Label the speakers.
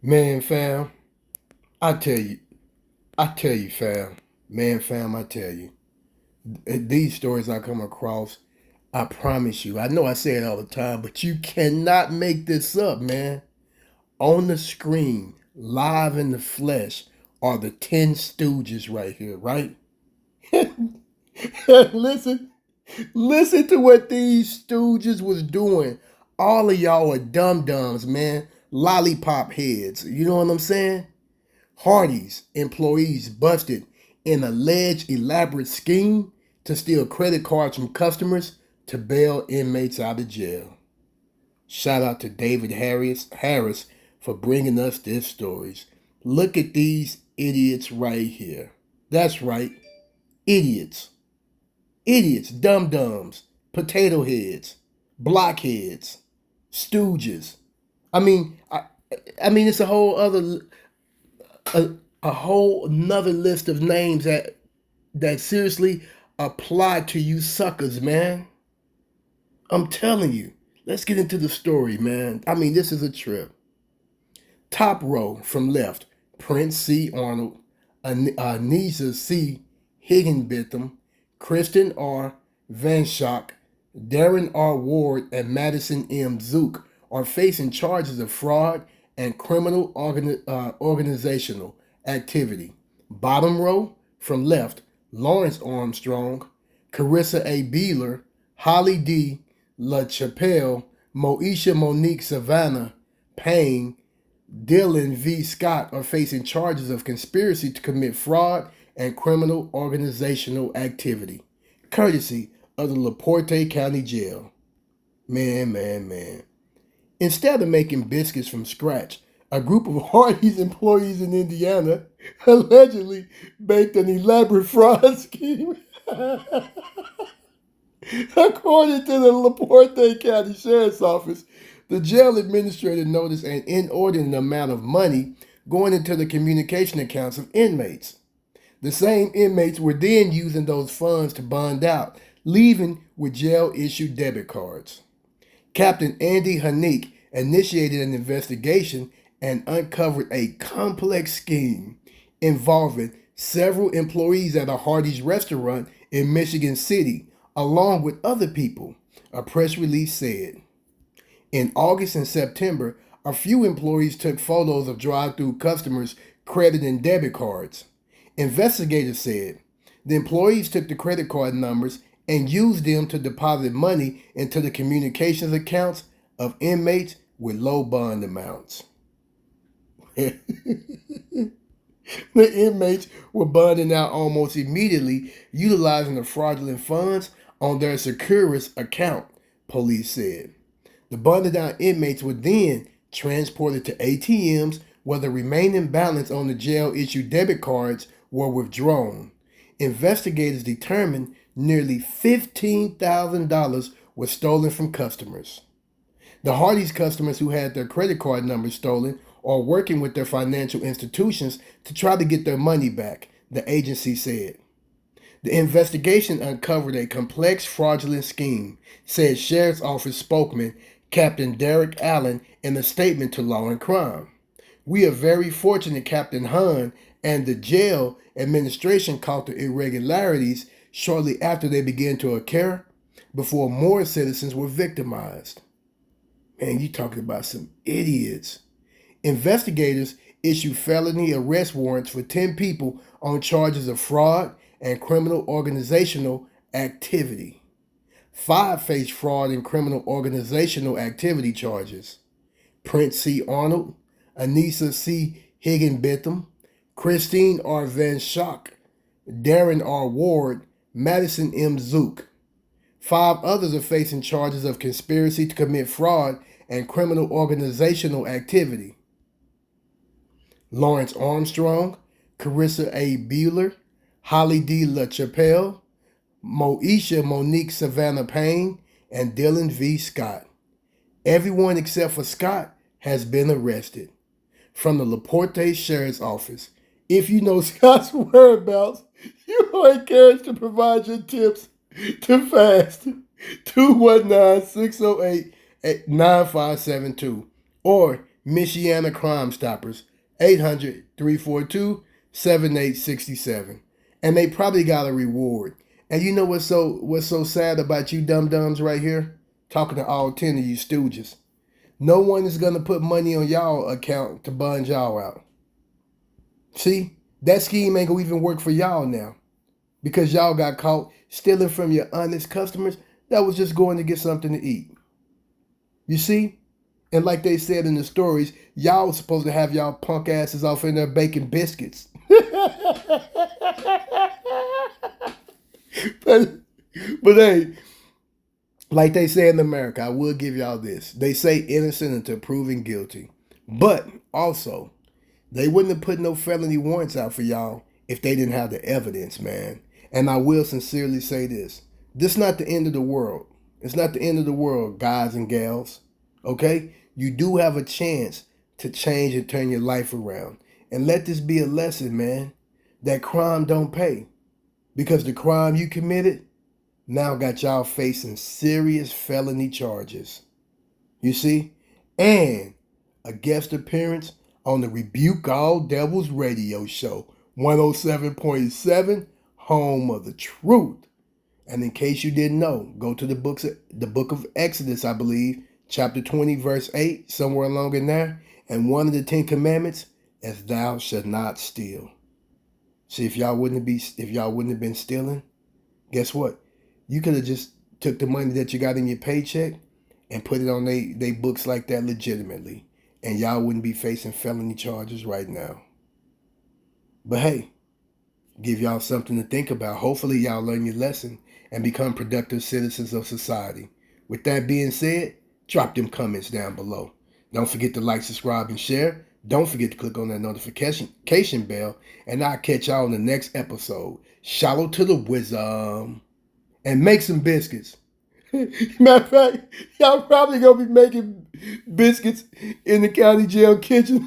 Speaker 1: Man, fam, I tell you, fam. Man, fam, I tell you. These stories I come across, I promise you, I know I say it all the time, but you cannot make this up, man. On the screen, live in the flesh, are the 10 Stooges right here, right? listen, listen to what these Stooges was doing. All of y'all are dum-dums, man. Lollipop heads. You know what I'm saying? Hardee's employees busted in alleged elaborate scheme to steal credit cards from customers to bail inmates out of jail. Shout out to David Harris for bringing us this stories. Look at these idiots right here. That's right, idiots. Idiots, dum-dums, potato heads, blockheads, stooges. I mean, it's a whole other a, a whole another list of names that seriously apply to you suckers, man. I'm telling you. Let's get into the story, man. This is a trip. Top row from left, Prince C. Arnold, Anisa C. Higginbitham, Kristin R. Vanschoyck, Darrien R. Ward, and Madison M. Zook are facing charges of fraud and criminal organizational activity. Bottom row from left, Lawrence Armstrong, Carissa A. Bealor, Hollie D, LaChapelle, Moesha Monique Savanna Payne, Dylnn V. Scott are facing charges of conspiracy to commit fraud and criminal organizational activity, courtesy of the LaPorte County Jail. Man. Instead of making biscuits from scratch, a group of Hardee's employees in Indiana allegedly baked an elaborate fraud scheme. According to the LaPorte County Sheriff's Office, the jail administrator noticed an inordinate amount of money going into the communication accounts of inmates. The same inmates were then using those funds to bond out, leaving with jail-issued debit cards. Captain Andy Hanique initiated an investigation and uncovered a complex scheme involving several employees at a Hardee's restaurant in Michigan City, along with other people, a press release said. In August and September, a few employees took photos of drive-through customers' credit and debit cards. Investigators said the employees took the credit card numbers and used them to deposit money into the communications accounts of inmates with low bond amounts. The inmates were bonding out almost immediately, utilizing the fraudulent funds on their Securus account, police said. The bonded out inmates were then transported to ATMs where the remaining balance on the jail-issued debit cards were withdrawn. Investigators determined nearly $15,000 was stolen from customers. The Hardee's customers who had their credit card numbers stolen are working with their financial institutions to try to get their money back, the agency said. The investigation uncovered a complex fraudulent scheme, said Sheriff's Office spokesman Captain Derek Allen in a statement to Law and Crime. We are very fortunate Captain Hahn and the jail administration caught the irregularities shortly after they began to occur, before more citizens were victimized. Man, you talking about some idiots. Investigators issued felony arrest warrants for 10 people on charges of fraud and criminal organizational activity. 5 faced fraud and criminal organizational activity charges. Prince C. Arnold, Anisa C. Higginbitham, Kristin R. Vanschoyck, Darrien R. Ward, Madison M. Zook. 5 others are facing charges of conspiracy to commit fraud and criminal organizational activity. Lawrence Armstrong, Carissa A. Bealor, Hollie D. LaChapelle, Moesha Monique Savanna Payne, and Dylnn V. Scott. Everyone except for Scott has been arrested. From the LaPorte Sheriff's Office. If you know Scott's whereabouts, you are encouraged to provide your tips to FAST 219-608-9572 or Michiana Crime Stoppers, 800-342-7867. And they probably got a reward. And you know what's so sad about you dum-dums right here? Talking to all 10 of you stooges. No one is going to put money on y'all account to bund y'all out. See? That scheme ain't going to even work for y'all now. Because y'all got caught stealing from your honest customers that was just going to get something to eat. You see? And like they said in the stories, y'all was supposed to have y'all punk asses off in there baking biscuits. but hey, like they say in America, I will give y'all this. They say innocent until proven guilty. But also, they wouldn't have put no felony warrants out for y'all if they didn't have the evidence, man. And I will sincerely say this. This is not the end of the world. It's not the end of the world, guys and gals. Okay? You do have a chance to change and turn your life around. And let this be a lesson, man. That crime don't pay. Because the crime you committed now got y'all facing serious felony charges. You see? And a guest appearance on the Rebuke All Devils radio show, 107.7, home of the truth. And in case you didn't know, go to the book of Exodus, I believe, chapter 20, verse 8, somewhere along in there. And one of the 10 commandments is thou shalt not steal. See, if y'all wouldn't have been stealing, guess what? You could have just took the money that you got in your paycheck and put it on they books like that legitimately. And y'all wouldn't be facing felony charges right now. But hey, give y'all something to think about. Hopefully y'all learn your lesson and become productive citizens of society. With that being said, drop them comments down below. Don't forget to like, subscribe, and share. Don't forget to click on that notification bell. And I'll catch y'all in the next episode. Shallow to the wisdom. And make some biscuits. Matter of fact, y'all probably gonna be making biscuits in the county jail kitchen.